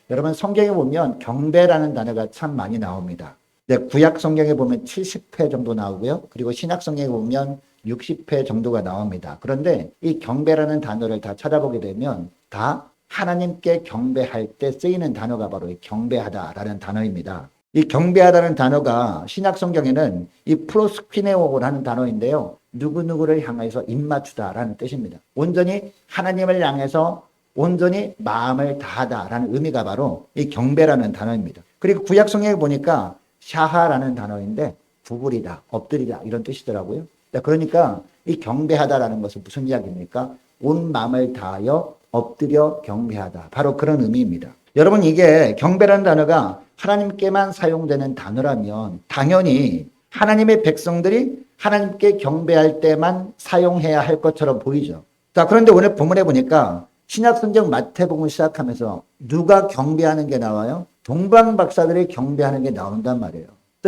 여러분 성경에 보면 경배라는 단어가 참 많이 나옵니다. 네, 구약 성경에 보면 70회 정도 나오고요. 그리고 신약 성경에 보면 60회 정도가 나옵니다. 그런데 이 경배라는 단어를 다 찾아보게 되면 다 하나님께 경배할 때 쓰이는 단어가 바로 이 경배하다라는 단어입니다. 이 경배하다는 단어가 신약 성경에는 이 프로스퀴네오라는 단어인데요. 누구누구를 향해서 입맞추다라는 뜻입니다. 온전히 하나님을 향해서 온전히 마음을 다하다라는 의미가 바로 이 경배라는 단어입니다. 그리고 구약 성경에 보니까 샤하라는 단어인데 구부리다, 엎드리다 이런 뜻이더라고요. 그러니까 이 경배하다라는 것은 무슨 이야기입니까? 온 마음을 다하여 엎드려 경배하다. 바로 그런 의미입니다. 여러분 이게 경배라는 단어가 하나님께만 사용되는 단어라면 당연히 하나님의 백성들이 하나님께 경배할 때만 사용해야 할 것처럼 보이죠. 자, 그런데 오늘 본문에 보니까 신약성경 마태복음을 시작하면서 누가 경배하는 게 나와요? 동방박사들이 경배하는 게 나온단 말이에요.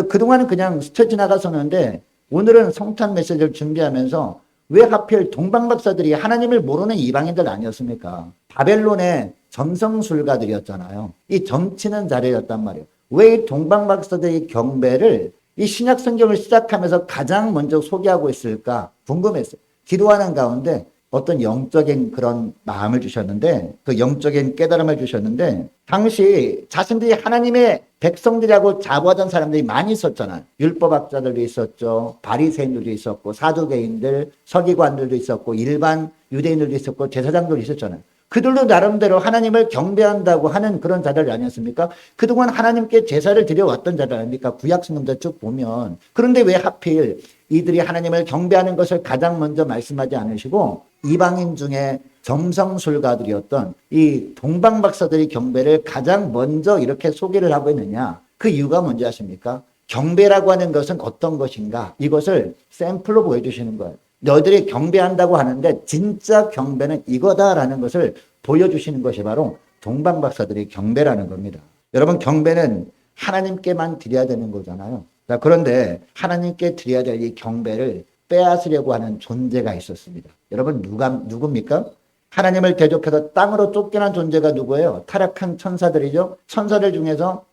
그동안은 그냥 스쳐 지나갔었는데 오늘은 성탄 메시지를 준비하면서 왜 하필 동방박사들이 하나님을 모르는 이방인들 아니었습니까? 바벨론의 점성술가들이었잖아요. 이 점치는 자리였단 말이에요. 왜 이 동방박사들의 경배를 이 신약성경을 시작하면서 가장 먼저 소개하고 있을까 궁금했어요. 기도하는 가운데 어떤 영적인 그런 마음을 주셨는데 그 영적인 깨달음을 주셨는데 당시 자신들이 하나님의 백성들이라고 자부하던 사람들이 많이 있었잖아요. 율법학자들도 있었죠. 바리새인들도 있었고 사두개인들, 서기관들도 있었고 일반 유대인들도 있었고 제사장들도 있었잖아요. 그들도 나름대로 하나님을 경배한다고 하는 그런 자들 아니었습니까? 그동안 하나님께 제사를 드려왔던 자들 아닙니까? 구약성경도 쭉 보면. 그런데 왜 하필 이들이 하나님을 경배하는 것을 가장 먼저 말씀하지 않으시고 이방인 중에 점성술가들이었던 이 동방박사들의 경배를 가장 먼저 이렇게 소개를 하고 있느냐? 그 이유가 뭔지 아십니까? 경배라고 하는 것은 어떤 것인가? 이것을 샘플로 보여주시는 거예요. 너희들이 경배한다고 하는데 진짜 경배는 이거다라는 것을 보여주시는 것이 바로 동방박사들의 경배라는 겁니다. 여러분 경배는 하나님께만 드려야 되는 거잖아요. 자, 그런데 하나님께 드려야 될 이 경배를 빼앗으려고 하는 존재가 있었습니다. 여러분 누굽니까? 하나님을 대적해서 땅으로 쫓겨난 존재가 누구예요? 타락한 천사들이죠.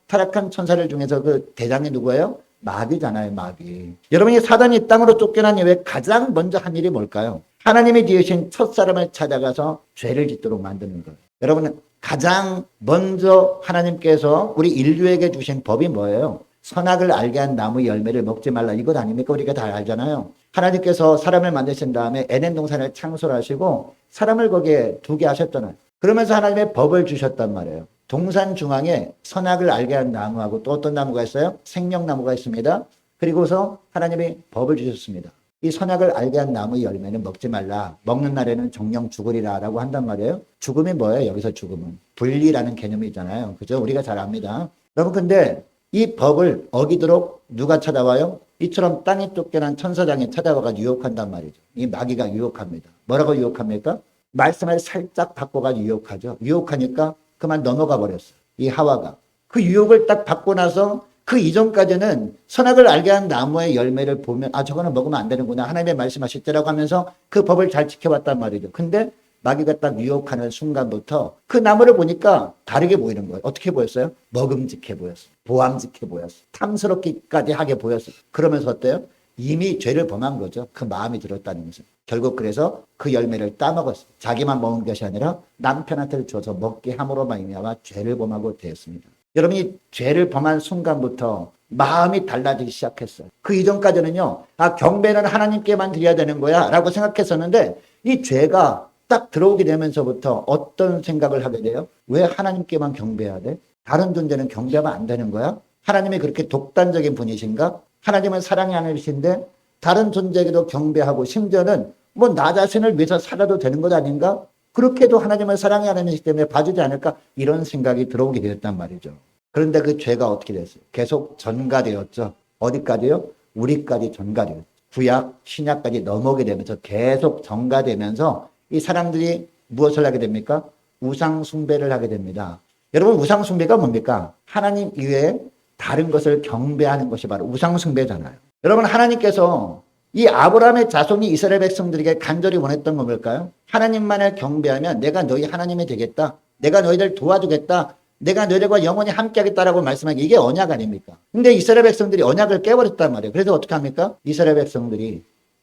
타락한 천사들 중에서 그 대장이 누구예요? 마귀잖아요, 마귀. 여러분이 사단이 땅으로 쫓겨난 이후에 가장 먼저 한 일이 뭘까요? 하나님이 지으신 첫사람을 찾아가서 죄를 짓도록 만드는 거예요. 여러분 가장 먼저 하나님께서 우리 인류에게 주신 법이 뭐예요? 선악을 알게 한 나무 열매를 먹지 말라 이것 아닙니까? 우리가 다 알잖아요. 하나님께서 사람을 만드신 다음에 에덴 동산을 창설하시고 사람을 거기에 두게 하셨잖아요. 그러면서 하나님의 법을 주셨단 말이에요. 동산 중앙에 선악을 알게 한 나무하고 또 어떤 나무가 있어요? 생명나무가 있습니다. 그리고서 하나님이 법을 주셨습니다. 이 선악을 알게 한 나무의 열매는 먹지 말라. 먹는 날에는 정령 죽으리라 라고 한단 말이에요. 죽음이 뭐예요? 여기서 죽음은. 분리라는 개념이 있잖아요. 그죠? 우리가 잘 압니다. 여러분 근데 이 법을 어기도록 누가 찾아와요? 이처럼 땅에 쫓겨난 천사장이 찾아와가 유혹한단 말이죠. 이 마귀가 유혹합니다. 뭐라고 유혹합니까? 말씀을 살짝 바꿔가 유혹하죠. 유혹하니까 그만 넘어가 버렸어요. 이 하와가. 그 유혹을 딱 받고 나서 그 이전까지는 선악을 알게 한 나무의 열매를 보면 아 저거는 먹으면 안 되는구나. 하나님의 말씀하실 때라고 하면서 그 법을 잘 지켜왔단 말이죠. 근데 마귀가 딱 유혹하는 순간부터 그 나무를 보니까 다르게 보이는 거예요. 어떻게 보였어요? 먹음직해 보였어요. 보암직해 보였어요. 탐스럽기까지 하게 보였어요. 그러면서 어때요? 이미 죄를 범한 거죠. 그 마음이 들었다는 것은. 결국 그래서 그 열매를 따먹었어요. 자기만 먹은 것이 아니라 남편한테 줘서 먹게 함으로 말미암아 죄를 범하고 되었습니다. 여러분이 죄를 범한 순간부터 마음이 달라지기 시작했어요. 그 이전까지는요. 아 경배는 하나님께만 드려야 되는 거야 라고 생각했었는데 이 죄가 딱 들어오게 되면서부터 어떤 생각을 하게 돼요? 왜 하나님께만 경배해야 돼? 다른 존재는 경배하면 안 되는 거야? 하나님이 그렇게 독단적인 분이신가? 하나님은 사랑이 하나님이신데 다른 존재에게도 경배하고 심지어는 뭐 나 자신을 위해서 살아도 되는 것 아닌가? 그렇게도 하나님을 사랑이 하나님이기 때문에 봐주지 않을까? 이런 생각이 들어오게 되었단 말이죠. 그런데 그 죄가 어떻게 됐어요? 계속 전가되었죠. 어디까지요? 우리까지 전가되었죠. 구약, 신약까지 넘어오게 되면서 계속 전가되면서 이 사람들이 무엇을 하게 됩니까? 우상 숭배를 하게 됩니다. 여러분 우상 숭배가 뭡니까? 하나님 이외에 다른 것을 경배하는 것이 바로 우상 숭배잖아요. 여러분 하나님께서 이 아브라함의 자손이 이스라엘 백성들에게 간절히 원했던 건 뭘까요? 하나님만을 경배하면 내가 너희 하나님이 되겠다. 내가 너희들 도와주겠다. 내가 너희들과 영원히 함께하겠다라고 말씀한 게 이게 언약 아닙니까? 근데 이스라엘 백성들이 언약을 깨버렸단 말이에요. 그래서 어떻게 합니까? 이스라엘 백성들이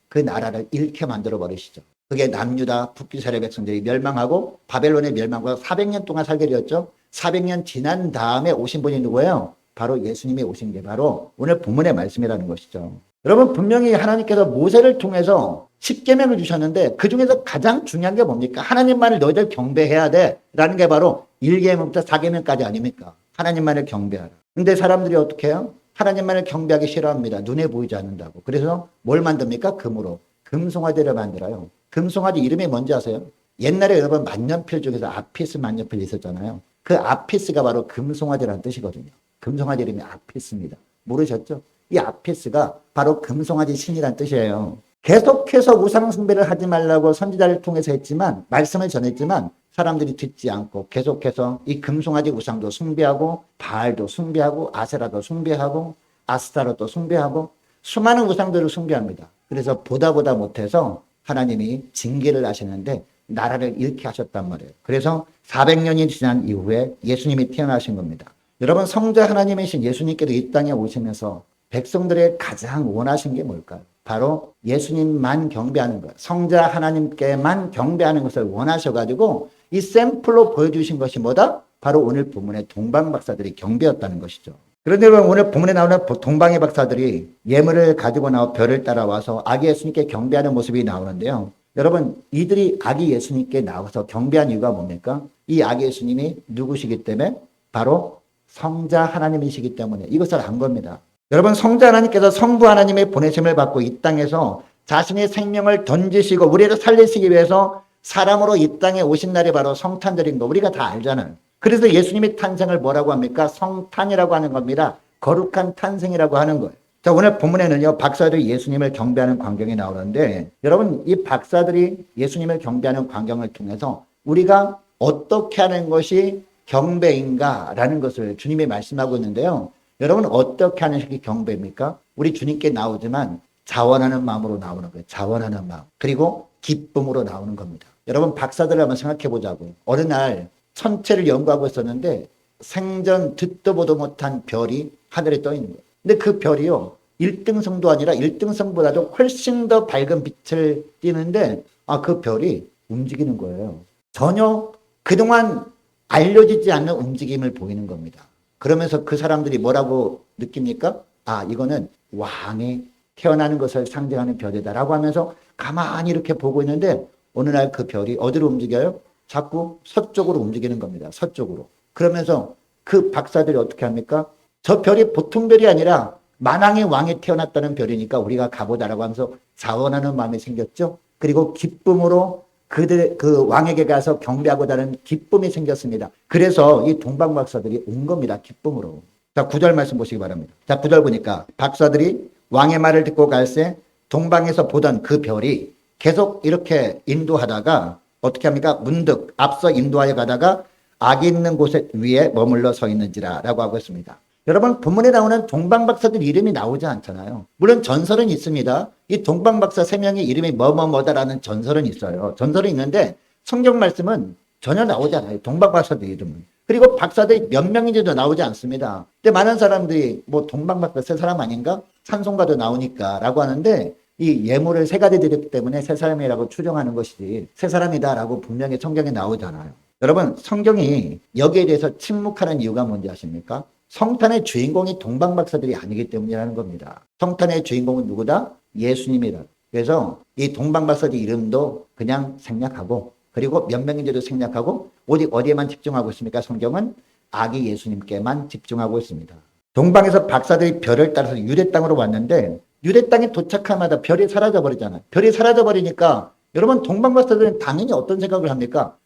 그 나라를 잃게 만들어 버리시죠. 그게 남유다 북이스라엘 백성들이 멸망하고 바벨론의 멸망과 400년 동안 살게 되었죠. 400년 지난 다음에 오신 분이 누구예요? 바로 예수님이 오신 게 바로 오늘 본문의 말씀이라는 것이죠. 여러분 분명히 하나님께서 모세를 통해서 십계명을 주셨는데 그중에서 가장 중요한 게 뭡니까? 하나님만을 너희들 경배해야 돼 라는 게 바로 1계명부터 4계명까지 아닙니까? 하나님만을 경배하라. 근데 사람들이 어떻게 해요? 하나님만을 경배하기 싫어합니다. 눈에 보이지 않는다고. 그래서 뭘 만듭니까? 금으로. 금송아지를 만들어요. 금송아지 이름이 뭔지 아세요? 옛날에 여러분 만년필 중에서 아피스 만년필 있었잖아요. 그 아피스가 바로 금송아지라는 뜻이거든요. 금송아지 이름이 아피스입니다. 모르셨죠? 이 아피스가 바로 금송아지 신이라는 뜻이에요. 계속해서 우상 숭배를 하지 말라고 선지자를 통해서 했지만 말씀을 전했지만 사람들이 듣지 않고 계속해서 이 금송아지 우상도 숭배하고 바알도 숭배하고 아세라도 숭배하고 아스타로도 숭배하고 수많은 우상들을 숭배합니다. 그래서 보다 못해서 하나님이 징계를 하시는데 나라를 잃게 하셨단 말이에요. 그래서 400년이 지난 이후에 예수님이 태어나신 겁니다. 여러분 성자 하나님이신 예수님께서 이 땅에 오시면서 백성들의 가장 원하신 게 뭘까요? 바로 예수님만 경배하는 것, 성자 하나님께만 경배하는 것을 원하셔가지고 이 샘플로 보여주신 것이 뭐다? 바로 오늘 본문의 동방 박사들이 경배였다는 것이죠. 그런데 오늘 본문에 나오는 동방의 박사들이 예물을 가지고 나와 별을 따라와서 아기 예수님께 경배하는 모습이 나오는데요. 여러분 이들이 아기 예수님께 나와서 경배한 이유가 뭡니까? 이 아기 예수님이 누구시기 때문에? 바로 성자 하나님이시기 때문에 이것을 안 겁니다. 여러분 성자 하나님께서 성부 하나님의 보내심을 받고 이 땅에서 자신의 생명을 던지시고 우리를 살리시기 위해서 사람으로 이 땅에 오신 날이 바로 성탄절인 거 우리가 다 알잖아요. 그래서 예수님의 탄생을 뭐라고 합니까? 성탄이라고 하는 겁니다. 거룩한 탄생이라고 하는 거예요. 자 오늘 본문에는요 박사들이 예수님을 경배하는 광경이 나오는데 여러분 이 박사들이 예수님을 경배하는 광경을 통해서 우리가 어떻게 하는 것이 경배인가라는 것을 주님이 말씀하고 있는데요. 여러분 어떻게 하는 것이 경배입니까? 우리 주님께 나오지만 자원하는 마음으로 나오는 거예요. 자원하는 마음. 그리고 기쁨으로 나오는 겁니다. 여러분 박사들을 한번 생각해 보자고요. 어느 날 천체를 연구하고 있었는데 생전 듣도 보도 못한 별이 하늘에 떠 있는 거예요. 근데 그 별이요 1등성도 아니라 1등성보다도 훨씬 더 밝은 빛을 띠는데 그 별이 움직이는 거예요. 전혀 그동안 알려지지 않는 움직임을 보이는 겁니다. 그러면서 그 사람들이 뭐라고 느낍니까? 이거는 왕이 태어나는 것을 상징하는 별이다라고 하면서 가만히 이렇게 보고 있는데 어느 날 그 별이 어디로 움직여요? 자꾸 서쪽으로 움직이는 겁니다. 서쪽으로. 그러면서 그 박사들이 어떻게 합니까? 저 별이 보통 별이 아니라 만왕의 왕이 태어났다는 별이니까 우리가 가보자라고 하면서 자원하는 마음이 생겼죠. 그리고 기쁨으로 그 왕에게 가서 경배하고자 하는 기쁨이 생겼습니다. 그래서 이 동방 박사들이 온 겁니다. 기쁨으로. 자, 9절 말씀 보시기 바랍니다. 자, 9절 보니까 박사들이 왕의 말을 듣고 갈새 동방에서 보던 그 별이 계속 이렇게 인도하다가 어떻게 합니까? 문득 앞서 인도하여 가다가 악이 있는 곳에 위에 머물러 서 있는지라 라고 하고 있습니다. 여러분 본문에 나오는 동방박사들 이름이 나오지 않잖아요. 물론 전설은 있습니다. 이 동방박사 3명의 이름이 뭐뭐뭐다라는 전설은 있어요. 전설은 있는데 성경 말씀은 전혀 나오지 않아요. 동방박사들 이름은. 그리고 박사들이 몇 명인지도 나오지 않습니다. 근데 많은 사람들이 뭐 동방박사 세 사람 아닌가? 찬송가도 나오니까 라고 하는데 이 예물을 3가지 드렸기 때문에 3사람이라고 추정하는 것이지 3사람이다라고 분명히 성경에 나오잖아요. 여러분 성경이 여기에 대해서 침묵하는 이유가 뭔지 아십니까? 성탄의 주인공이 동방박사들이 아니기 때문이라는 겁니다. 성탄의 주인공은 누구다? 예수님이다. 그래서 이 동방박사들 이름도 그냥 생략하고 그리고 몇 명인지도 생략하고 오직 어디에만 집중하고 있습니까? 성경은 아기 예수님께만 집중하고 있습니다. 동방에서 박사들이 별을 따라서 유대 땅으로 왔는데 유대 땅에 도착하마다 별이 사라져버리잖아요. 별이 사라져버리니까 여러분 동방박사들은 당연히 어떤 생각을 합니까?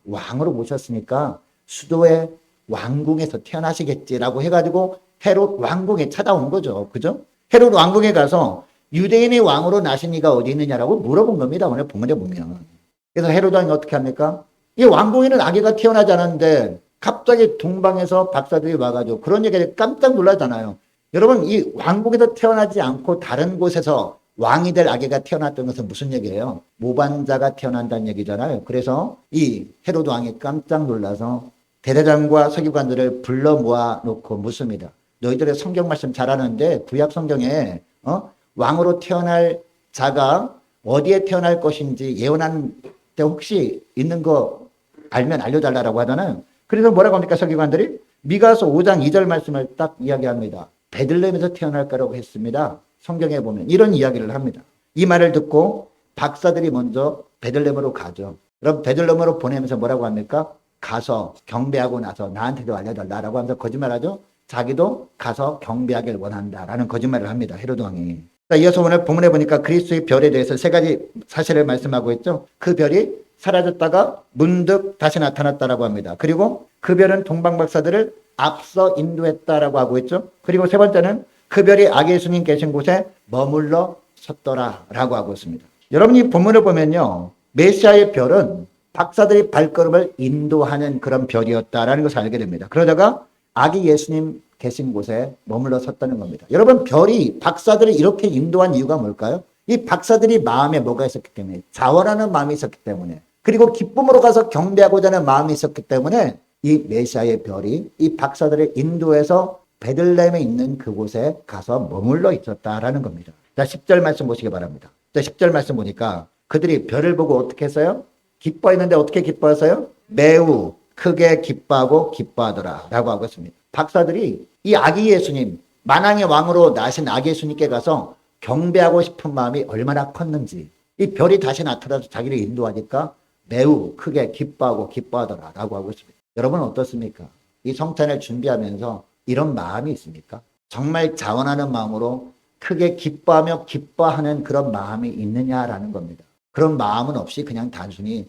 왕으로 모셨으니까 수도의 왕궁에서 태어나시겠지라고 해가지고 헤롯 왕궁에 찾아온 거죠. 그죠? 헤롯 왕궁에 가서 유대인의 왕으로 나신 이가 어디 있느냐라고 물어본 겁니다. 오늘 본문에 보면. 그래서 헤롯 왕이 어떻게 합니까? 이 왕궁에는 아기가 태어나지 않았는데 갑자기 동방에서 박사들이 와가지고 그런 얘기에 깜짝 놀라잖아요. 여러분 이 왕궁에서 태어나지 않고 다른 곳에서 왕이 될 아기가 태어났던 것은 무슨 얘기예요? 모반자가 태어난다는 얘기잖아요. 그래서 이 헤롯 왕이 깜짝 놀라서 대제사장과 서기관들을 불러 모아놓고 묻습니다. 너희들의 성경 말씀 잘하는데 구약 성경에 왕으로 태어날 자가 어디에 태어날 것인지 예언한 때 혹시 있는 거 알면 알려달라고 하잖아요. 그래서 뭐라고 합니까 서기관들이? 미가서 5장 2절 말씀을 딱 이야기합니다. 베들레헴에서 태어날 거라고 했습니다. 성경에 보면 이런 이야기를 합니다. 이 말을 듣고 박사들이 먼저 베들레헴으로 가죠. 그럼 베들레헴으로 보내면서 뭐라고 합니까? 가서 경배하고 나서 나한테도 알려달라고 하면서 거짓말하죠. 자기도 가서 경배하길 원한다라는 거짓말을 합니다. 헤로드 왕이. 이어서 오늘 본문에 보니까 그리스도의 별에 대해서 세 가지 사실을 말씀하고 있죠. 그 별이 사라졌다가 문득 다시 나타났다라고 합니다. 그리고 그 별은 동방박사들을 앞서 인도했다라고 하고 있죠. 그리고 세 번째는 그 별이 아기 예수님 계신 곳에 머물러 섰더라라고 하고 있습니다. 여러분이 본문을 보면요. 메시아의 별은 박사들이 발걸음을 인도하는 그런 별이었다라는 것을 알게 됩니다. 그러다가 아기 예수님 계신 곳에 머물러 섰다는 겁니다. 여러분 별이 박사들을 이렇게 인도한 이유가 뭘까요? 이 박사들이 마음에 뭐가 있었기 때문에 자원하는 마음이 있었기 때문에 그리고 기쁨으로 가서 경배하고자 하는 마음이 있었기 때문에 이 메시아의 별이 이 박사들을 인도해서 베들레헴에 있는 그곳에 가서 머물러 있었다라는 겁니다. 자, 10절 말씀 보시기 바랍니다. 자, 10절 말씀 보니까 그들이 별을 보고 어떻게 했어요? 기뻐했는데 어떻게 기뻐했어요? 매우 크게 기뻐하고 기뻐하더라 라고 하고 있습니다. 박사들이 이 아기 예수님, 만왕의 왕으로 나신 아기 예수님께 가서 경배하고 싶은 마음이 얼마나 컸는지 이 별이 다시 나타나서 자기를 인도하니까 매우 크게 기뻐하고 기뻐하더라 라고 하고 있습니다. 여러분 어떻습니까? 이 성탄을 준비하면서 이런 마음이 있습니까? 정말 자원하는 마음으로 크게 기뻐하며 기뻐하는 그런 마음이 있느냐라는 겁니다. 그런 마음은 없이 그냥 단순히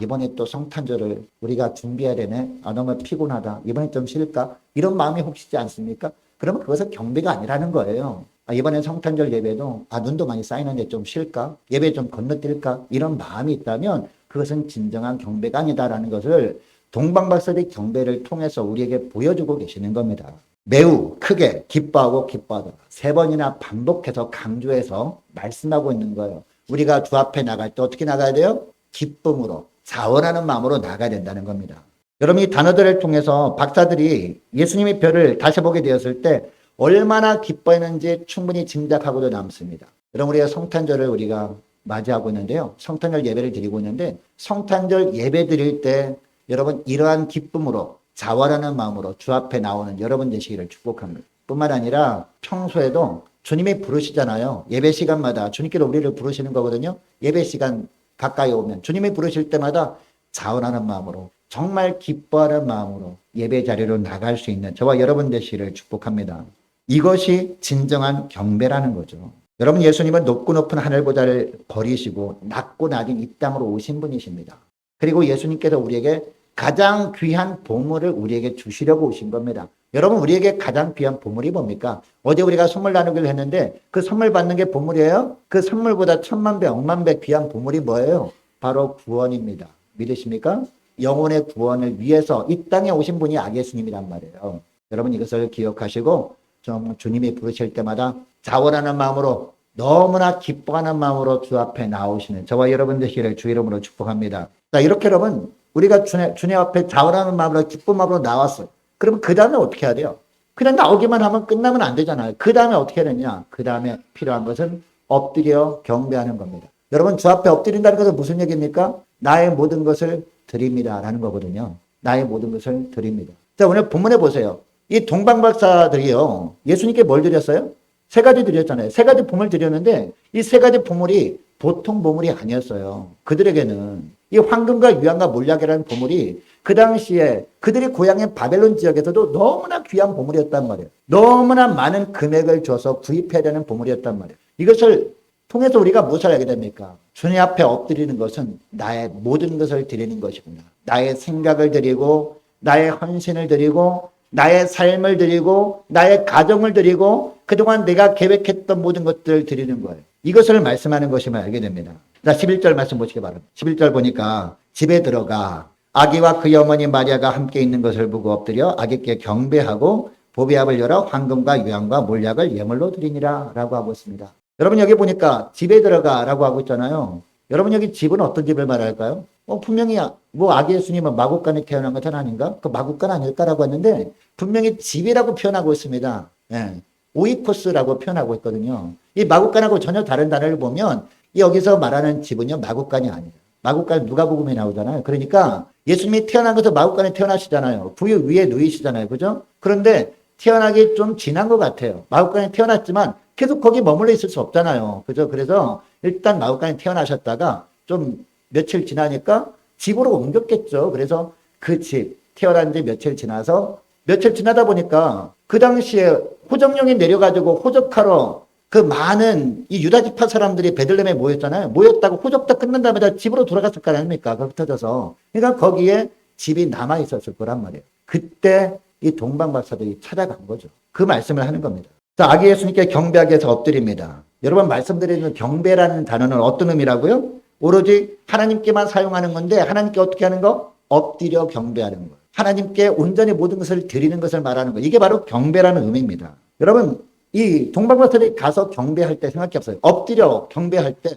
이번에 또 성탄절을 우리가 준비해야 되네. 너무 피곤하다. 이번에 좀 쉴까? 이런 마음이 혹시 있지 않습니까? 그러면 그것은 경배가 아니라는 거예요. 이번엔 성탄절 예배도 눈도 많이 쌓이는데 좀 쉴까? 예배 좀 건너뛸까? 이런 마음이 있다면 그것은 진정한 경배가 아니다라는 것을 동방박사들의 경배를 통해서 우리에게 보여주고 계시는 겁니다. 매우 크게 기뻐하고 기뻐하더라. 3번이나 반복해서 강조해서 말씀하고 있는 거예요. 우리가 주 앞에 나갈 때 어떻게 나가야 돼요? 기쁨으로 자원하는 마음으로 나가야 된다는 겁니다. 여러분 이 단어들을 통해서 박사들이 예수님의 별을 다시 보게 되었을 때 얼마나 기뻐했는지 충분히 짐작하고도 남습니다. 여러분 우리가 성탄절을 우리가 맞이하고 있는데요. 성탄절 예배를 드리고 있는데 성탄절 예배 드릴 때 여러분 이러한 기쁨으로 자원하는 마음으로 주 앞에 나오는 여러분 되시기를 축복합니다. 뿐만 아니라 평소에도 주님이 부르시잖아요. 예배 시간마다 주님께로 우리를 부르시는 거거든요. 예배 시간 가까이 오면 주님이 부르실 때마다 자원하는 마음으로 정말 기뻐하는 마음으로 예배 자리로 나갈 수 있는 저와 여러분 되시기를 축복합니다. 이것이 진정한 경배라는 거죠. 여러분 예수님은 높고 높은 하늘보다를 버리시고 낮고 낮은 이 땅으로 오신 분이십니다. 그리고 예수님께서 우리에게 가장 귀한 보물을 우리에게 주시려고 오신 겁니다. 여러분 우리에게 가장 귀한 보물이 뭡니까? 어제 우리가 선물 나누기를 했는데 그 선물 받는 게 보물이에요? 그 선물보다 1000만 배, 억만 배 귀한 보물이 뭐예요? 바로 구원입니다. 믿으십니까? 영혼의 구원을 위해서 이 땅에 오신 분이 아기 예수님이란 말이에요. 여러분 이것을 기억하시고 좀 주님이 부르실 때마다 자원하는 마음으로 너무나 기뻐하는 마음으로 주 앞에 나오시는 저와 여러분 되시기를 주 이름으로 축복합니다. 자, 이렇게 여러분 우리가 주님 앞에 자원하는 마음으로 기쁜 마음으로 나왔어요. 그러면 그 다음에 어떻게 해야 돼요? 그냥 나오기만 하면 끝나면 안 되잖아요. 그 다음에 어떻게 해야 되냐? 그 다음에 필요한 것은 엎드려 경배하는 겁니다. 여러분 주 앞에 엎드린다는 것은 무슨 얘기입니까? 나의 모든 것을 드립니다 라는 거거든요. 나의 모든 것을 드립니다. 자, 오늘 본문에 보세요. 이 동방박사들이요. 예수님께 뭘 드렸어요? 3가지 드렸잖아요. 3가지 보물 드렸는데 이 3가지 보물이 보통 보물이 아니었어요. 그들에게는 이 황금과 유황과 몰약이라는 보물이 그 당시에 그들의 고향인 바벨론 지역에서도 너무나 귀한 보물이었단 말이에요. 너무나 많은 금액을 줘서 구입해야 되는 보물이었단 말이에요. 이것을 통해서 우리가 무엇을 알게 됩니까? 주님 앞에 엎드리는 것은 나의 모든 것을 드리는 것이구나. 나의 생각을 드리고 나의 헌신을 드리고 나의 삶을 드리고 나의 가정을 드리고 그동안 내가 계획했던 모든 것들을 드리는 거예요. 이것을 말씀하는 것임을 알게 됩니다. 자, 11절 말씀 보시기 바랍니다. 11절 보니까 집에 들어가 아기와 그의 어머니 마리아가 함께 있는 것을 보고 엎드려 아기께 경배하고 보배압을 열어 황금과 유황과 몰약을 예물로 드리니라 라고 하고 있습니다. 여러분 여기 보니까 집에 들어가 라고 하고 있잖아요. 여러분 여기 집은 어떤 집을 말할까요? 분명히 뭐 아기 예수님은 마국간에 태어난 것은 아닌가? 그 마국간 아닐까라고 했는데 분명히 집이라고 표현하고 있습니다. 예. 오이코스라고 표현하고 있거든요. 이 마국간하고 전혀 다른 단어를 보면 여기서 말하는 집은요 마국간이 아니에요. 마국간 누가복음에 나오잖아요. 그러니까 예수님이 태어난 것은 마국간에 태어나시잖아요. 부유 위에 누이시잖아요. 그죠? 그런데 태어나기 좀 지난 것 같아요. 마국간에 태어났지만 계속 거기 머물러 있을 수 없잖아요. 그죠? 그래서 일단 마국간에 태어나셨다가 좀 며칠 지나니까 집으로 옮겼겠죠. 그래서 그 집, 태어난 지 며칠 지나다 보니까 그 당시에 호적령이 내려가지고 호적하러 그 많은 이 유다지파 사람들이 베들레헴에 모였잖아요. 모였다고 호적 다 끝난다음에 집으로 돌아갔을 거 아닙니까? 그 흩어져서. 그러니까 거기에 집이 남아 있었을 거란 말이에요. 그때 이 동방박사들이 찾아간 거죠. 그 말씀을 하는 겁니다. 자, 아기 예수님께 경배하기 위해서 엎드립니다. 여러분 말씀드리는 경배라는 단어는 어떤 의미라고요? 오로지 하나님께만 사용하는 건데 하나님께 어떻게 하는 거? 엎드려 경배하는 거. 하나님께 온전히 모든 것을 드리는 것을 말하는 거. 이게 바로 경배라는 의미입니다. 여러분 이 동방박사들이 가서 경배할 때 생각해 보세요. 엎드려 경배할 때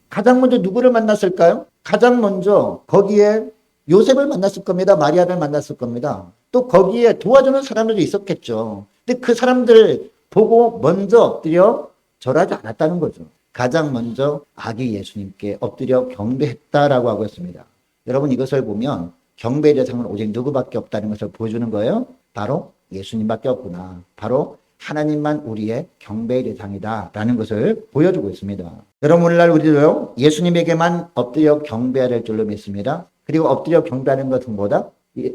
가장 먼저 누구를 만났을까요? 가장 먼저 거기에 요셉을 만났을 겁니다. 마리아를 만났을 겁니다. 또 거기에 도와주는 사람들이 있었겠죠. 근데 그 사람들 보고 먼저 엎드려 절하지 않았다는 거죠. 가장 먼저 아기 예수님께 엎드려 경배했다라고 하고 있습니다. 여러분 이것을 보면 경배의 대상은 오직 누구밖에 없다는 것을 보여주는 거예요. 바로 예수님밖에 없구나. 바로 하나님만 우리의 경배의 대상이다라는 것을 보여주고 있습니다. 여러분 오늘날 우리도요 예수님에게만 엎드려 경배해야 될 줄로 믿습니다. 그리고 엎드려 경배하는 것은 뭐다?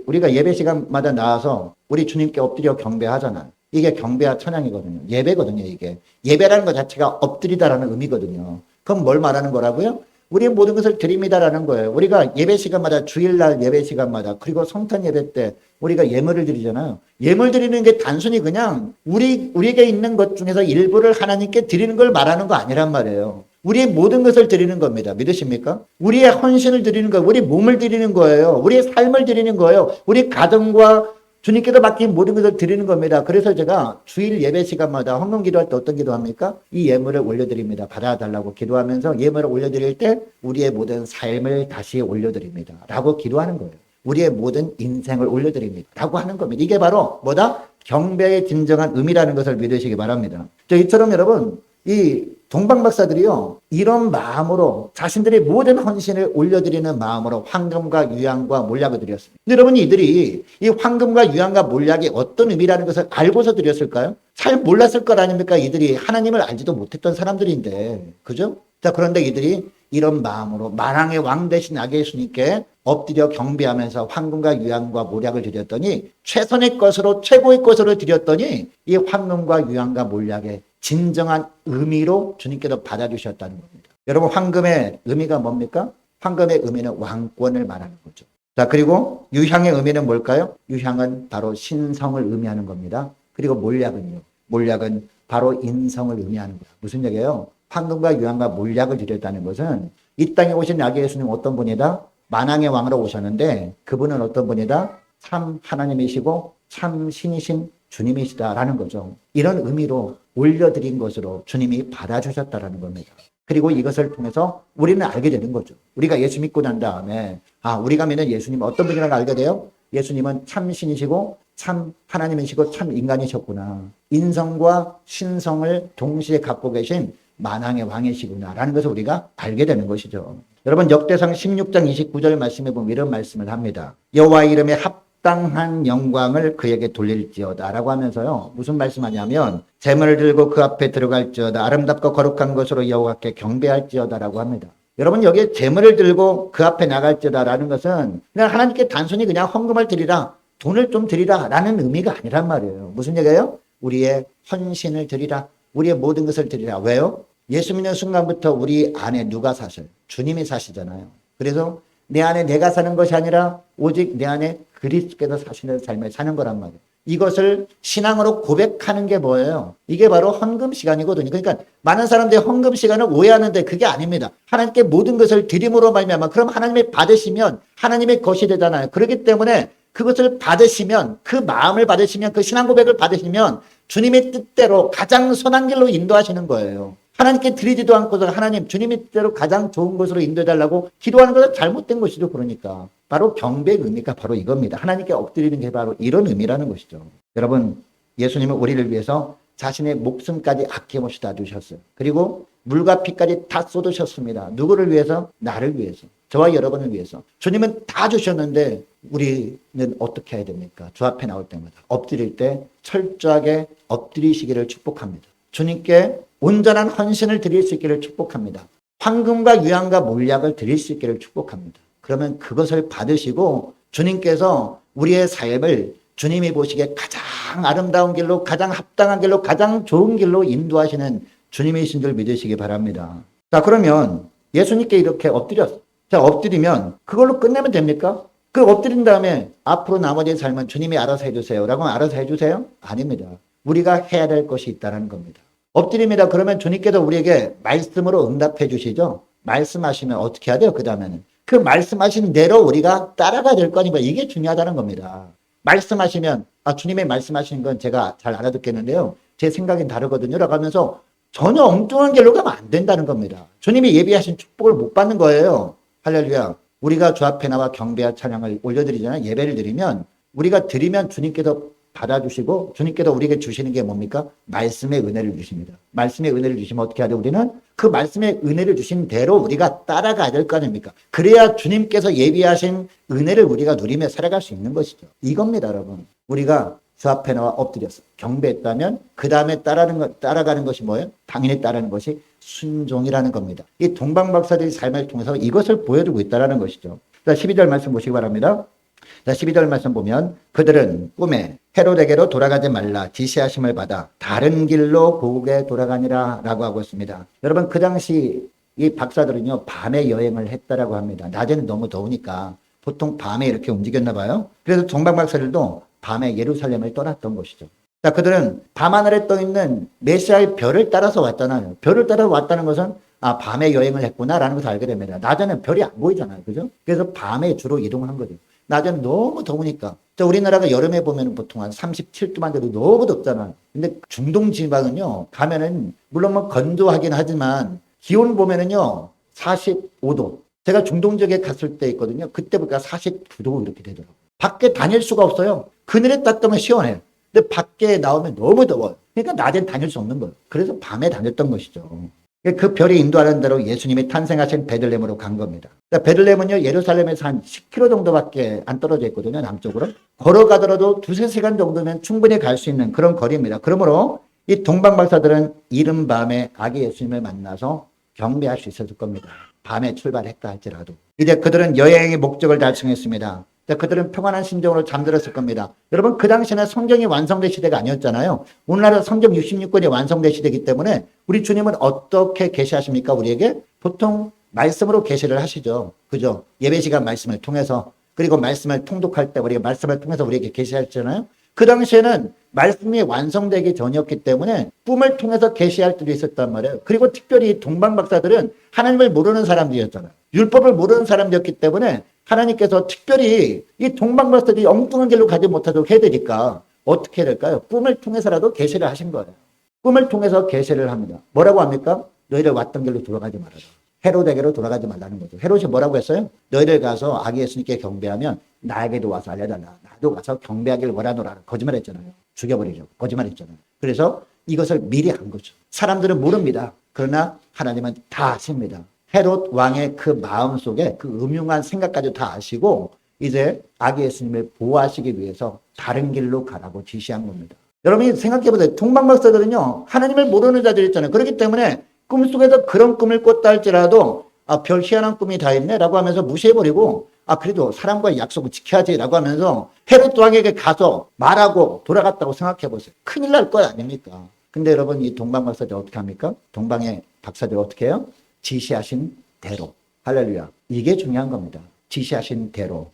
우리가 예배 시간마다 나와서 우리 주님께 엎드려 경배하잖아요. 이게 경배와 찬양이거든요. 예배거든요, 이게. 예배라는 것 자체가 엎드리다라는 의미거든요. 그럼 뭘 말하는 거라고요? 우리의 모든 것을 드립니다라는 거예요. 우리가 예배 시간마다, 주일날 예배 시간마다, 그리고 성탄 예배 때 우리가 예물을 드리잖아요. 예물 드리는 게 단순히 그냥 우리에게 있는 것 중에서 일부를 하나님께 드리는 걸 말하는 거 아니란 말이에요. 우리의 모든 것을 드리는 겁니다. 믿으십니까? 우리의 헌신을 드리는 거예요. 우리 몸을 드리는 거예요. 우리의 삶을 드리는 거예요. 우리 가정과 주님께서 맡긴 모든 것을 드리는 겁니다. 그래서 제가 주일 예배 시간마다 헌금 기도할 때 어떤 기도합니까? 이 예물을 올려드립니다. 받아달라고 기도하면서 예물을 올려드릴 때 우리의 모든 삶을 다시 올려드립니다. 라고 기도하는 거예요. 우리의 모든 인생을 올려드립니다. 라고 하는 겁니다. 이게 바로 뭐다? 경배의 진정한 의미라는 것을 믿으시기 바랍니다. 이처럼 여러분 이 동방박사들이요 이런 마음으로 자신들의 모든 헌신을 올려드리는 마음으로 황금과 유향과 몰약을 드렸습니다. 근데 여러분 이들이 이 황금과 유향과 몰약이 어떤 의미라는 것을 알고서 드렸을까요? 잘 몰랐을 것 아닙니까? 이들이 하나님을 알지도 못했던 사람들인데 그죠? 자 그런데 이들이 이런 마음으로 만왕의 왕 대신 아기 예수님께 엎드려 경배하면서 황금과 유향과 몰약을 드렸더니 최선의 것으로 최고의 것으로 드렸더니 이 황금과 유향과 몰약의 진정한 의미로 주님께서 받아주셨다는 겁니다. 여러분 황금의 의미가 뭡니까? 황금의 의미는 왕권을 말하는 거죠. 자 그리고 유향의 의미는 뭘까요? 유향은 바로 신성을 의미하는 겁니다. 그리고 몰약은요. 몰약은 바로 인성을 의미하는 거예요. 무슨 얘기예요? 황금과 유향과 몰약을 드렸다는 것은 이 땅에 오신 아기 예수님 어떤 분이다? 만왕의 왕으로 오셨는데 그분은 어떤 분이다? 참 하나님이시고 참 신이신 주님이시다라는 거죠. 이런 의미로 올려드린 것으로 주님이 받아주셨다라는 겁니다. 그리고 이것을 통해서 우리는 알게 되는 거죠. 우리가 예수 믿고 난 다음에 우리가 믿는 예수님은 어떤 분이라고 알게 돼요? 예수님은 참 신이시고 참 하나님이시고 참 인간이셨구나. 인성과 신성을 동시에 갖고 계신 만왕의 왕이시구나라는 것을 우리가 알게 되는 것이죠. 여러분 역대상 16장 29절 말씀에 보면 이런 말씀을 합니다. 여호와의 이름에 합당한 영광을 그에게 돌릴지어다 라고 하면서요 무슨 말씀하냐면 제물을 들고 그 앞에 들어갈지어다 아름답고 거룩한 것으로 여호와께 경배할지어다 라고 합니다. 여러분 여기에 제물을 들고 그 앞에 나갈지어다 라는 것은 그냥 하나님께 단순히 그냥 헌금을 드리라 돈을 좀 드리라 라는 의미가 아니란 말이에요. 무슨 얘기예요? 우리의 헌신을 드리라 우리의 모든 것을 드리라. 왜요? 예수 믿는 순간부터 우리 안에 누가 사셔요? 주님이 사시잖아요. 그래서 내 안에 내가 사는 것이 아니라 오직 내 안에 그리스도께서 사시는 삶을 사는 거란 말이에요. 이것을 신앙으로 고백하는 게 뭐예요? 이게 바로 헌금 시간이거든요. 그러니까 많은 사람들이 헌금 시간을 오해하는데 그게 아닙니다. 하나님께 모든 것을 드림으로 말미암아 그럼 하나님이 받으시면 하나님의 것이 되잖아요. 그렇기 때문에 그것을 받으시면 그 마음을 받으시면 그 신앙 고백을 받으시면 주님의 뜻대로 가장 선한 길로 인도하시는 거예요. 하나님께 드리지도 않고서 하나님 주님이 뜻대로 가장 좋은 것으로 인도해달라고 기도하는 것은 잘못된 것이죠. 그러니까 바로 경배의 의미가 바로 이겁니다. 하나님께 엎드리는 게 바로 이런 의미라는 것이죠. 여러분, 예수님은 우리를 위해서 자신의 목숨까지 아낌없이 주셨어요. 그리고 물과 피까지 다 쏟으셨습니다. 누구를 위해서? 나를 위해서. 저와 여러분을 위해서. 주님은 다 주셨는데 우리는 어떻게 해야 됩니까? 주 앞에 나올 때마다 엎드릴 때 철저하게 엎드리시기를 축복합니다. 주님께 온전한 헌신을 드릴 수 있기를 축복합니다. 황금과 유향과 몰약을 드릴 수 있기를 축복합니다. 그러면 그것을 받으시고 주님께서 우리의 삶을 주님이 보시기에 가장 아름다운 길로, 가장 합당한 길로, 가장 좋은 길로 인도하시는 주님이신 줄 믿으시기 바랍니다. 자, 그러면 예수님께 이렇게 엎드렸어. 자, 엎드리면 그걸로 끝내면 됩니까? 그 엎드린 다음에 앞으로 나머지 삶은 주님이 알아서 해주세요 라고 하면 알아서 해주세요? 아닙니다. 우리가 해야 될 것이 있다는 겁니다. 엎드립니다. 그러면 주님께서 우리에게 말씀으로 응답해 주시죠. 말씀하시면 어떻게 해야 돼요? 그 다음에는 그 말씀하신 대로 우리가 따라가야 될 거 아닙니까? 이게 중요하다는 겁니다. 말씀하시면 주님의 말씀하시는 건 제가 잘 알아듣겠는데요. 제 생각은 다르거든요 라고 하면서 전혀 엉뚱한 길로 가면 안 된다는 겁니다. 주님이 예비하신 축복을 못 받는 거예요. 할렐루야. 우리가 주 앞에 나와 경배와 찬양을 올려드리잖아요. 예배를 드리면 우리가 드리면 주님께서 받아주시고 주님께서 우리에게 주시는 게 뭡니까? 말씀의 은혜를 주십니다. 말씀의 은혜를 주시면 어떻게 하죠? 우리는 그 말씀의 은혜를 주신 대로 우리가 따라가야 될 거 아닙니까? 그래야 주님께서 예비하신 은혜를 우리가 누리며 살아갈 수 있는 것이죠. 이겁니다, 여러분. 우리가 주 앞에 나와 엎드려서 경배했다면 그 다음에 따라가는 것이 뭐예요? 당연히 따르는 것이 순종이라는 겁니다. 이 동방박사들의 삶을 통해서 이것을 보여주고 있다는 것이죠. 자, 12절 말씀 보시기 바랍니다. 자, 12절 말씀 보면 그들은 꿈에 헤롯에게로 돌아가지 말라 지시하심을 받아 다른 길로 고국에 돌아가니라 라고 하고 있습니다. 여러분, 그 당시 이 박사들은요 밤에 여행을 했다라고 합니다. 낮에는 너무 더우니까 보통 밤에 이렇게 움직였나 봐요. 그래서 동방박사들도 밤에 예루살렘을 떠났던 것이죠. 자, 그들은 밤하늘에 떠있는 메시아의 별을 따라서 왔잖아요. 별을 따라 왔다는 것은 밤에 여행을 했구나라는 것을 알게 됩니다. 낮에는 별이 안 보이잖아요. 그죠? 그래서 밤에 주로 이동한 거죠. 낮에는 너무 더우니까. 자, 우리나라가 여름에 보면 보통 한 37도만 돼도 너무 덥잖아요. 근데 중동 지방은요, 가면은, 물론 뭐 건조하긴 하지만, 기온 보면은요, 45도. 제가 중동 지역에 갔을 때 있거든요. 그때 보니까 49도 이렇게 되더라고요. 밖에 다닐 수가 없어요. 그늘에 딱 뜨면 시원해요. 근데 밖에 나오면 너무 더워요. 그러니까 낮엔 다닐 수 없는 거예요. 그래서 밤에 다녔던 것이죠. 그 별이 인도하는 대로 예수님이 탄생하신 베들레헴으로 간 겁니다. 베들레헴은요, 예루살렘에서 한 10km 정도밖에 안 떨어져 있거든요, 남쪽으로. 걸어가더라도 두세 시간 정도면 충분히 갈 수 있는 그런 거리입니다. 그러므로 이 동방박사들은 이른 밤에 아기 예수님을 만나서 경배할 수 있었을 겁니다. 밤에 출발했다 할지라도. 이제 그들은 여행의 목적을 달성했습니다. 그들은 평안한 심정으로 잠들었을 겁니다. 여러분, 그 당시에는 성경이 완성된 시대가 아니었잖아요. 오늘날은 성경 66권이 완성된 시대이기 때문에 우리 주님은 어떻게 계시하십니까? 우리에게 보통 말씀으로 계시를 하시죠. 그죠? 예배 시간 말씀을 통해서, 그리고 말씀을 통독할 때 우리가 말씀을 통해서 우리에게 계시하잖아요. 그 당시에는 말씀이 완성되기 전이었기 때문에 꿈을 통해서 계시할 때도 있었단 말이에요. 그리고 특별히 동방박사들은 하나님을 모르는 사람들이었잖아요. 율법을 모르는 사람들이었기 때문에 하나님께서 특별히 이 동방박사들이 엉뚱한 길로 가지 못하도록 해드리니까 어떻게 해야 될까요? 꿈을 통해서라도 계시를 하신 거예요. 꿈을 통해서 계시를 합니다. 뭐라고 합니까? 너희들 왔던 길로 돌아가지 말아라. 헤롯에게로 돌아가지 말라는 거죠. 헤롯이 뭐라고 했어요? 너희들 가서 아기 예수님께 경배하면 나에게도 와서 알려달라. 나도 가서 경배하기를 원하노라. 거짓말했잖아요. 죽여버리죠. 거짓말했잖아요. 그래서 이것을 미리 한 거죠. 사람들은 모릅니다. 그러나 하나님은 다 아십니다. 헤롯 왕의 그 마음속에 그 음흉한 생각까지 다 아시고 이제 아기 예수님을 보호하시기 위해서 다른 길로 가라고 지시한 겁니다. 여러분이 생각해보세요. 동방박사들은요, 하나님을 모르는 자들이었잖아요. 그렇기 때문에 꿈속에서 그런 꿈을 꿨다 할지라도 별 희한한 꿈이 다 있네 라고 하면서 무시해버리고 그래도 사람과의 약속을 지켜야지 라고 하면서 헤롯 왕에게 가서 말하고 돌아갔다고 생각해보세요. 큰일 날 거 아닙니까? 근데 여러분, 이 동방박사들 어떻게 합니까? 동방의 박사들 어떻게 해요? 지시하신 대로. 할렐루야. 이게 중요한 겁니다. 지시하신 대로.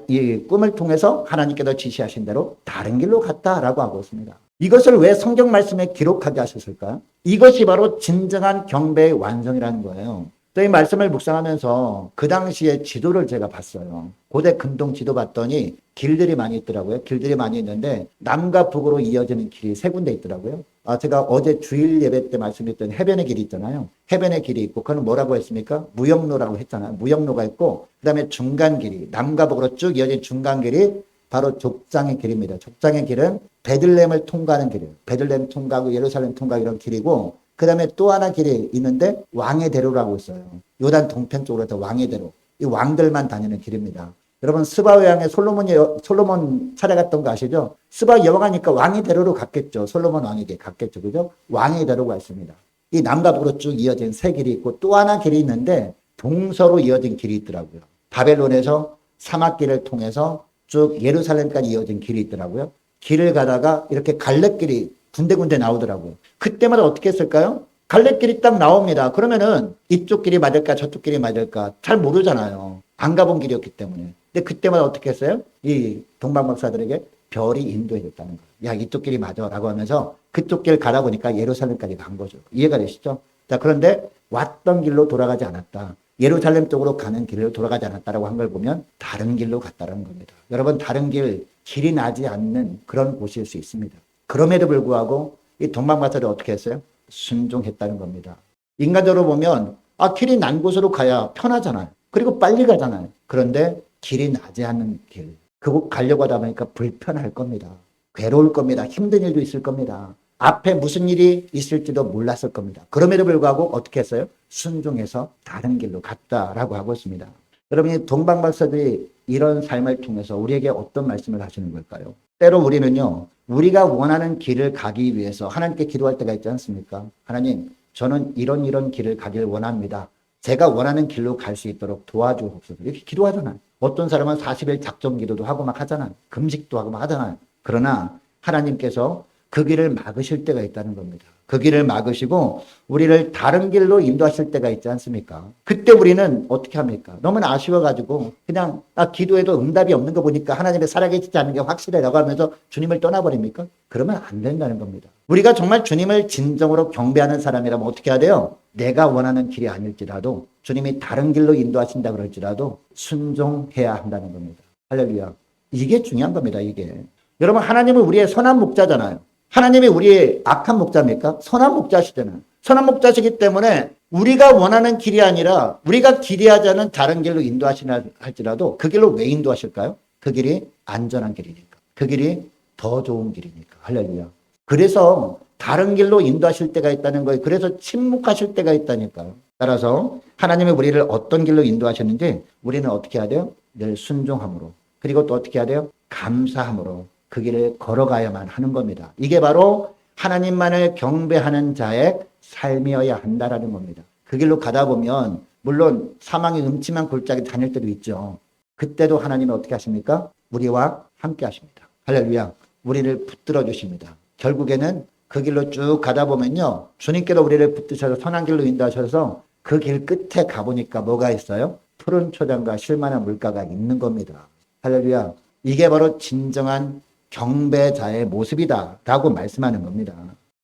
이 꿈을 통해서 하나님께서 지시하신 대로 다른 길로 갔다라고 하고 있습니다. 이것을 왜 성경 말씀에 기록하게 하셨을까요? 이것이 바로 진정한 경배의 완성이라는 거예요. 또 이 말씀을 묵상하면서 그 당시의 지도를 제가 봤어요. 고대 근동 지도 봤더니 길들이 많이 있더라고요. 길들이 많이 있는데 남과 북으로 이어지는 길이 세 군데 있더라고요. 제가 어제 주일 예배 때 말씀드렸던 해변의 길이 있잖아요. 해변의 길이 있고, 그거는 뭐라고 했습니까? 무역로라고 했잖아요. 무역로가 있고, 그 다음에 중간 길이, 남과 북으로 쭉 이어진 중간 길이 바로 족장의 길입니다. 족장의 길은 베들레헴을 통과하는 길이에요. 베들레헴 통과하고 예루살렘 통과하고 이런 길이고, 그 다음에 또 하나 길이 있는데 왕의 대로라고 있어요. 요단 동편 쪽으로 해서 왕의 대로. 이 왕들만 다니는 길입니다. 여러분 스바 여왕에 솔로몬 찾아갔던 거 아시죠? 스바 여왕하니까 왕의 대로로 갔겠죠. 솔로몬 왕에게 갔겠죠. 그죠? 왕의 대로가 있습니다. 이 남과 북으로 쭉 이어진 세 길이 있고 또 하나 길이 있는데 동서로 이어진 길이 있더라고요. 바벨론에서 사막길을 통해서 쭉 예루살렘까지 이어진 길이 있더라고요. 길을 가다가 이렇게 갈래길이 군데군데 나오더라고요. 그때마다 어떻게 했을까요? 갈래길이 딱 나옵니다. 그러면은 이쪽 길이 맞을까 저쪽 길이 맞을까 잘 모르잖아요. 안 가본 길이었기 때문에. 근데 그때마다 어떻게 했어요? 이 동방박사들에게 별이 인도해 줬다는 거예요. 야, 이쪽 길이 맞아 라고 하면서 그쪽 길 가다 보니까 예루살렘까지 간 거죠. 이해가 되시죠? 자, 그런데 왔던 길로 돌아가지 않았다. 예루살렘 쪽으로 가는 길로 돌아가지 않았다라고 한 걸 보면 다른 길로 갔다는 겁니다. 여러분, 다른 길이 나지 않는 그런 곳일 수 있습니다. 그럼에도 불구하고 이 동방박사들이 어떻게 했어요? 순종했다는 겁니다. 인간적으로 보면 길이 난 곳으로 가야 편하잖아요. 그리고 빨리 가잖아요. 그런데 길이 나지 않는 길, 그곳 가려고 하다 보니까 불편할 겁니다. 괴로울 겁니다. 힘든 일도 있을 겁니다. 앞에 무슨 일이 있을지도 몰랐을 겁니다. 그럼에도 불구하고 어떻게 했어요? 순종해서 다른 길로 갔다라고 하고 있습니다. 여러분이 동방박사들이 이런 삶을 통해서 우리에게 어떤 말씀을 하시는 걸까요? 때로 우리는요, 우리가 원하는 길을 가기 위해서 하나님께 기도할 때가 있지 않습니까? 하나님, 저는 이런 길을 가길 원합니다. 제가 원하는 길로 갈 수 있도록 도와주옵소서. 이렇게 기도하잖아요. 어떤 사람은 40일 작정 기도도 하고 막 하잖아요. 금식도 하고 막 하잖아요. 그러나 하나님께서 그 길을 막으실 때가 있다는 겁니다. 그 길을 막으시고 우리를 다른 길로 인도하실 때가 있지 않습니까? 그때 우리는 어떻게 합니까? 너무나 아쉬워가지고 그냥 기도해도 응답이 없는 거 보니까 하나님의 살아계시지 않는 게 확실해라고 하면서 주님을 떠나버립니까? 그러면 안 된다는 겁니다. 우리가 정말 주님을 진정으로 경배하는 사람이라면 어떻게 해야 돼요? 내가 원하는 길이 아닐지라도 주님이 다른 길로 인도하신다 그럴지라도 순종해야 한다는 겁니다. 할렐루야. 이게 중요한 겁니다. 이게. 여러분, 하나님은 우리의 선한 목자잖아요. 하나님이 우리의 악한 목자입니까? 선한 목자시잖아요. 선한 목자시기 때문에 우리가 원하는 길이 아니라 우리가 기대하지 않은 다른 길로 인도하시나 할지라도 그 길로 왜 인도하실까요? 그 길이 안전한 길이니까. 그 길이 더 좋은 길이니까. 할렐루야. 그래서 다른 길로 인도하실 때가 있다는 거예요. 그래서 침묵하실 때가 있다니까요. 따라서 하나님이 우리를 어떤 길로 인도하셨는지 우리는 어떻게 해야 돼요? 늘 순종함으로. 그리고 또 어떻게 해야 돼요? 감사함으로. 그 길을 걸어가야만 하는 겁니다. 이게 바로 하나님만을 경배하는 자의 삶이어야 한다라는 겁니다. 그 길로 가다 보면 물론 사망의 음침한 골짜기 다닐 때도 있죠. 그때도 하나님은 어떻게 하십니까? 우리와 함께 하십니다. 할렐루야. 우리를 붙들어 주십니다. 결국에는 그 길로 쭉 가다 보면요. 주님께로 우리를 붙드셔서 선한 길로 인도하셔서 그 길 끝에 가보니까 뭐가 있어요? 푸른 초장과 쉴만한 물가가 있는 겁니다. 할렐루야. 이게 바로 진정한 경배자의 모습이다 라고 말씀하는 겁니다.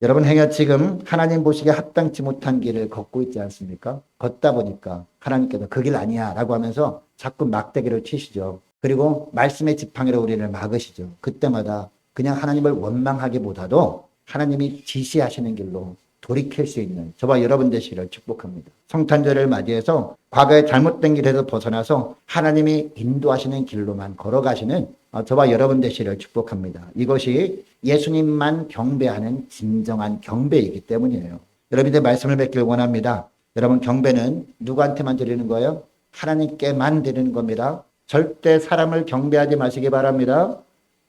여러분, 행여 지금 하나님 보시기에 합당치 못한 길을 걷고 있지 않습니까? 걷다 보니까 하나님께서 그 길 아니야 라고 하면서 자꾸 막대기를 치시죠. 그리고 말씀의 지팡이로 우리를 막으시죠. 그때마다 그냥 하나님을 원망하기보다도 하나님이 지시하시는 길로 돌이킬 수 있는 저와 여러분 되시기를 축복합니다. 성탄절을 맞이해서 과거의 잘못된 길에서 벗어나서 하나님이 인도하시는 길로만 걸어가시는 저와 여러분 되시기를 축복합니다. 이것이 예수님만 경배하는 진정한 경배이기 때문이에요. 여러분들 말씀을 뵙길 원합니다. 여러분, 경배는 누구한테만 드리는 거예요? 하나님께만 드리는 겁니다. 절대 사람을 경배하지 마시기 바랍니다.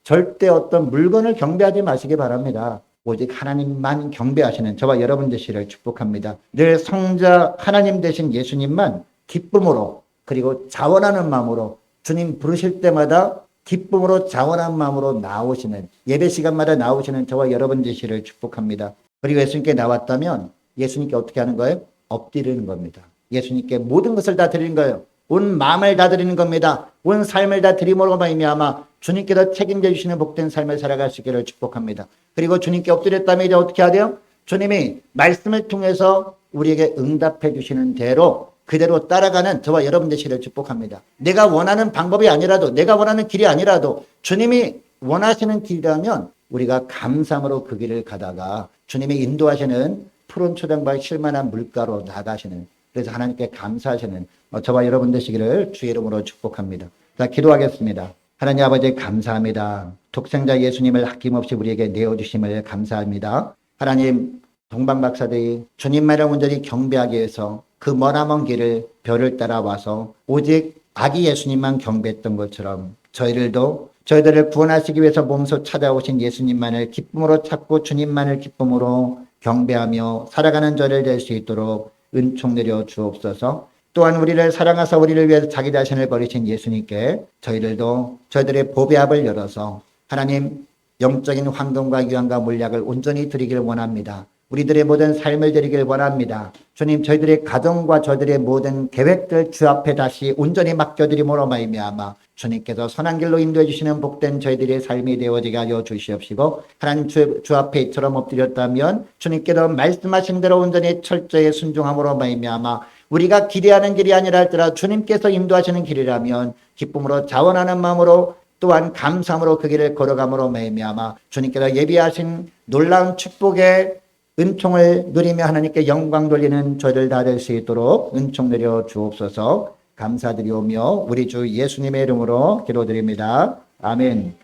절대 어떤 물건을 경배하지 마시기 바랍니다. 오직 하나님만 경배하시는 저와 여러분 되시기를 축복합니다. 늘 성자 하나님 되신 예수님만 기쁨으로 그리고 자원하는 마음으로 주님 부르실 때마다 기쁨으로 자원한 마음으로 나오시는 예배 시간마다 나오시는 저와 여러분 되시기를 축복합니다. 그리고 예수님께 나왔다면 예수님께 어떻게 하는 거예요? 엎드리는 겁니다. 예수님께 모든 것을 다 드리는 거예요. 온 마음을 다 드리는 겁니다. 온 삶을 다 드림으로 말미암아 주님께서 책임져 주시는 복된 삶을 살아갈 수 있기를 축복합니다. 그리고 주님께 엎드렸다면 이제 어떻게 해야 돼요? 주님이 말씀을 통해서 우리에게 응답해 주시는 대로 그대로 따라가는 저와 여러분 되시기를 축복합니다. 내가 원하는 방법이 아니라도 내가 원하는 길이 아니라도 주님이 원하시는 길이라면 우리가 감사함으로 그 길을 가다가 주님이 인도하시는 푸른 초장과 실만한 물가로 나가시는, 그래서 하나님께 감사하시는 저와 여러분 되시기를 주의 이름으로 축복합니다. 자, 기도하겠습니다. 하나님 아버지 감사합니다. 독생자 예수님을 아낌없이 우리에게 내어주심을 감사합니다. 하나님, 동방박사들이 주님만을 온전히 경배하기 위해서 그 머나먼 길을 별을 따라와서 오직 아기 예수님만 경배했던 것처럼 저희들을 구원하시기 위해서 몸소 찾아오신 예수님만을 기쁨으로 찾고 주님만을 기쁨으로 경배하며 살아가는 저를 될 수 있도록 은총 내려 주옵소서. 또한 우리를 사랑하사 우리를 위해서 자기 자신을 버리신 예수님께 저희들의 보배합을 열어서 하나님 영적인 황금과 유황과 물약을 온전히 드리길 원합니다. 우리들의 모든 삶을 드리길 원합니다. 주님, 저희들의 가정과 저희들의 모든 계획들 주 앞에 다시 온전히 맡겨드림으로 말미암아 주님께서 선한 길로 인도해 주시는 복된 저희들의 삶이 되어지게 하여 주시옵시고, 하나님 주 앞에 이처럼 엎드렸다면 주님께서 말씀하신 대로 온전히 철저히 순종함으로 말미암아 우리가 기대하는 길이 아니라 할지라도 주님께서 인도하시는 길이라면 기쁨으로 자원하는 마음으로 또한 감사함으로 그 길을 걸어감으로 말미암아 주님께서 예비하신 놀라운 축복의 은총을 누리며 하나님께 영광 돌리는 저희들 다 될 수 있도록 은총 내려 주옵소서. 감사드리오며 우리 주 예수님의 이름으로 기도드립니다. 아멘.